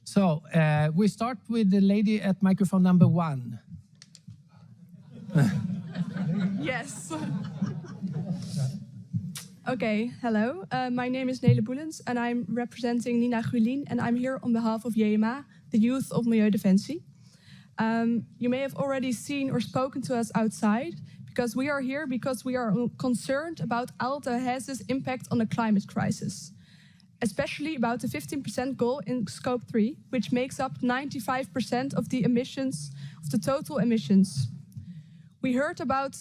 So we start with the lady at microphone number 1. Yes. Okay, hello. My name is Nele Boelens and I'm representing Nina Gulien and I'm here on behalf of JMA, the youth of Milieudefensie. You may have already seen or spoken to us outside because we are here because we are concerned about Ahold Delhaize's impact on the climate crisis, especially about the 15% goal in Scope 3, which makes up 95% of the emissions, of the total emissions. We heard about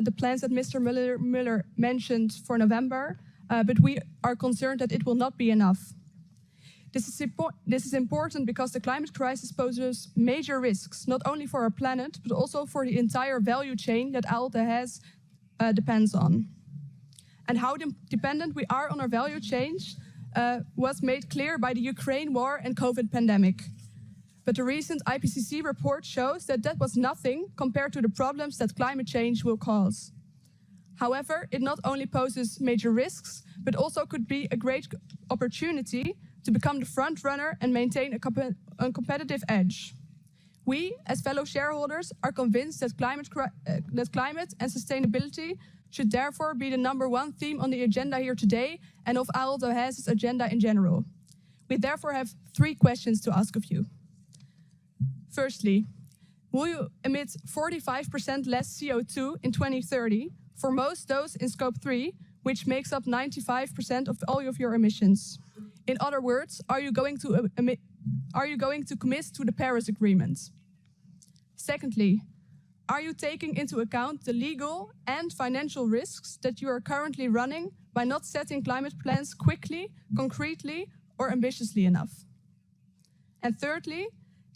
the plans that Mr. Muller mentioned for November, but we are concerned that it will not be enough. This is important because the climate crisis poses major risks, not only for our planet, but also for the entire value chain that Ahold Delhaize depends on. And how dependent we are on our value chain was made clear by the Ukraine war and COVID pandemic. But the recent IPCC report shows that that was nothing compared to the problems that climate change will cause. However, it not only poses major risks, but also could be a great opportunity to become the front runner and maintain a competitive edge. We, as fellow shareholders, are convinced that climate and sustainability should therefore be the #1 theme on the agenda here today and of Ahold Delhaize's agenda in general. We therefore have 3 questions to ask of you. Firstly, will you emit 45% less CO2 in 2030 for most those in Scope 3, which makes up 95% of all of your emissions? In other words, are you going to commit to the Paris Agreement? Secondly, are you taking into account the legal and financial risks that you are currently running by not setting climate plans quickly, concretely, or ambitiously enough? And thirdly,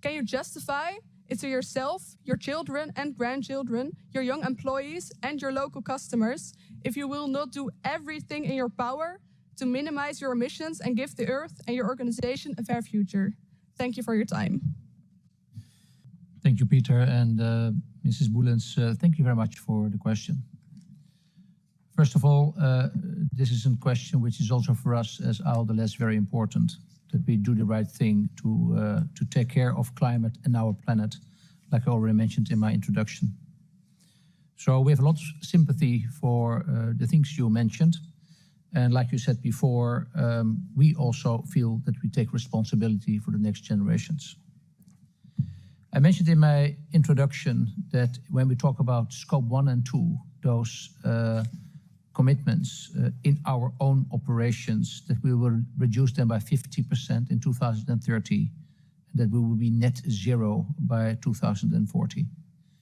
can you justify it to yourself, your children and grandchildren, your young employees and your local customers if you will not do everything in your power to minimize your emissions and give the Earth and your organization a fair future? Thank you for your time. Thank you, Peter, and Mrs. Boelens, thank you very much for the question. First of all, this is a question which is also for us as Ahold Delhaize very important, that we do the right thing to take care of climate and our planet, like I already mentioned in my introduction. So we have a lot of sympathy for the things you mentioned. And like you said before, we also feel that we take responsibility for the next generations. I mentioned in my introduction that when we talk about Scope 1 and 2, those commitments in our own operations, that we will reduce them by 50% in 2030, and that we will be net zero by 2040.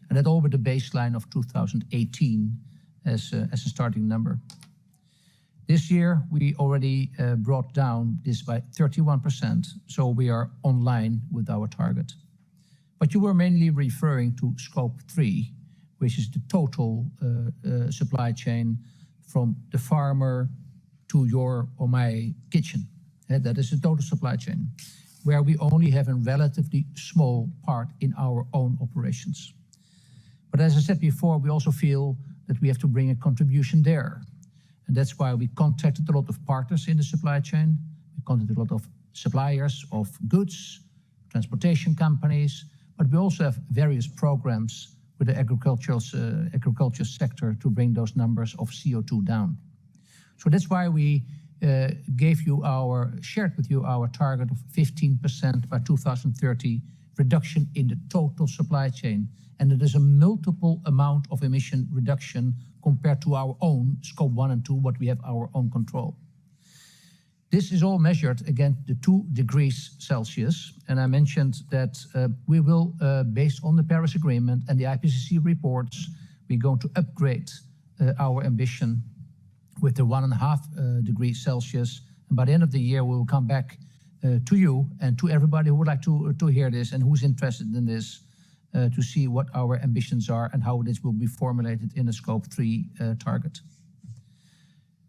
And that all with the baseline of 2018 as a starting number. This year, we already brought down this by 31%, so we are online with our target. But you were mainly referring to Scope 3, which is the total supply chain from the farmer to your or my kitchen. That is the total supply chain, where we only have a relatively small part in our own operations. But as I said before, we also feel that we have to bring a contribution there. And that's why we contacted a lot of partners in the supply chain. We contacted a lot of suppliers of goods, transportation companies, but we also have various programs with the agriculture sector to bring those numbers of CO2 down. So that's why we shared with you our target of 15% by 2030 reduction in the total supply chain. And it is a multiple amount of emission reduction compared to our own Scope 1 and 2, what we have our own control. This is all measured against the 2 degrees Celsius. And I mentioned that we will, based on the Paris Agreement and the IPCC reports, we're going to upgrade our ambition with the 1.5 degrees Celsius. And by the end of the year, we will come back to you and to everybody who would like to hear this and who's interested in this, to see what our ambitions are and how this will be formulated in a Scope 3 target.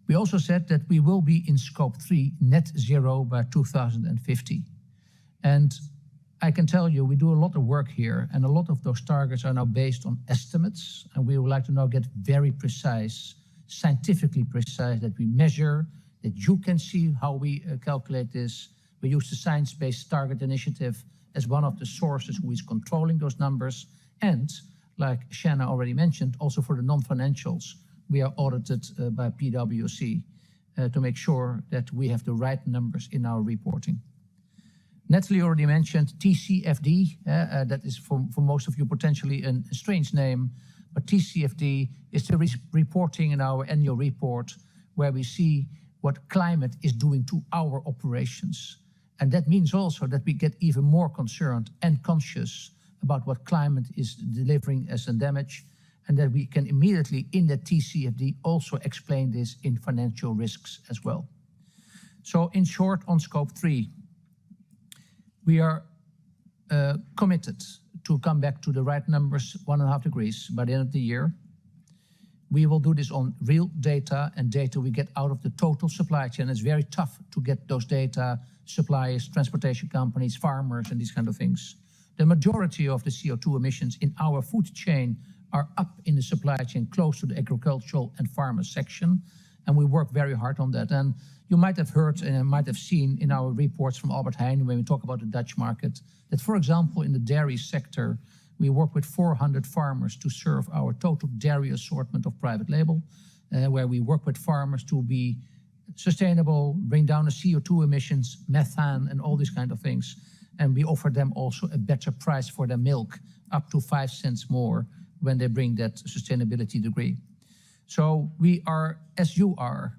We also said that we will be in Scope 3 net zero by 2050. And I can tell you, we do a lot of work here, and a lot of those targets are now based on estimates, and we would like to now get very precise, scientifically precise, that we measure, that you can see how we calculate this We use the Science Based Target Initiative as one of the sources who is controlling those numbers. And like Shanna already mentioned, also for the non-financials, we are audited by PwC to make sure that we have the right numbers in our reporting. Natalie already mentioned TCFD. That is for most of you potentially a strange name, but TCFD is the reporting in our annual report where we see what climate is doing to our operations. And that means also that we get even more concerned and conscious about what climate is delivering as a damage, and that we can immediately in the TCFD also explain this in financial risks as well. So in short, on scope 3, we are committed to come back to the right numbers, 1.5 degrees, by the end of the year. We will do this on real data and data we get out of the total supply chain. It's very tough to get those data, suppliers, transportation companies, farmers, and these kind of things. The majority of the CO2 emissions in our food chain are up in the supply chain, close to the agricultural and farmer section, and we work very hard on that. And you might have heard and might have seen in our reports from Albert Heijn when we talk about the Dutch market, that for example in the dairy sector, we work with 400 farmers to serve our total dairy assortment of private label, where we work with farmers to be sustainable, bring down the CO2 emissions, methane, and all these kind of things. And we offer them also a better price for their milk, up to 5 cents more when they bring that sustainability degree. So we are, as you are,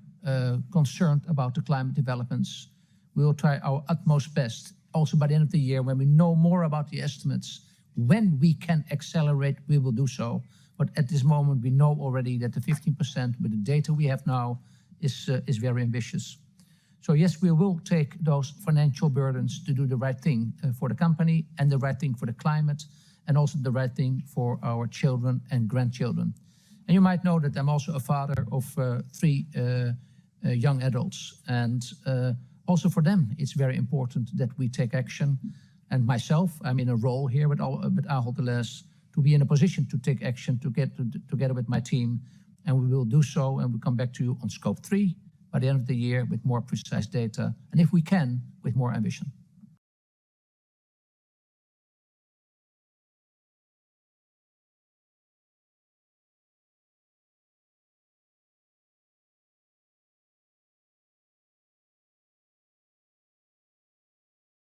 concerned about the climate developments. We will try our utmost best, also by the end of the year, when we know more about the estimates, when we can accelerate, we will do so. But at this moment, we know already that the 15% with the data we have now is very ambitious. So yes, we will take those financial burdens to do the right thing for the company and the right thing for the climate, and also the right thing for our children and grandchildren. And you might know that I'm also a father of 3 young adults. And also for them, it's very important that we take action. And myself, I'm in a role here with Ahold Delhaize to be in a position to take action together with my team. And we will do so, and we'll come back to you on scope 3 by the end of the year with more precise data, and if we can, with more ambition.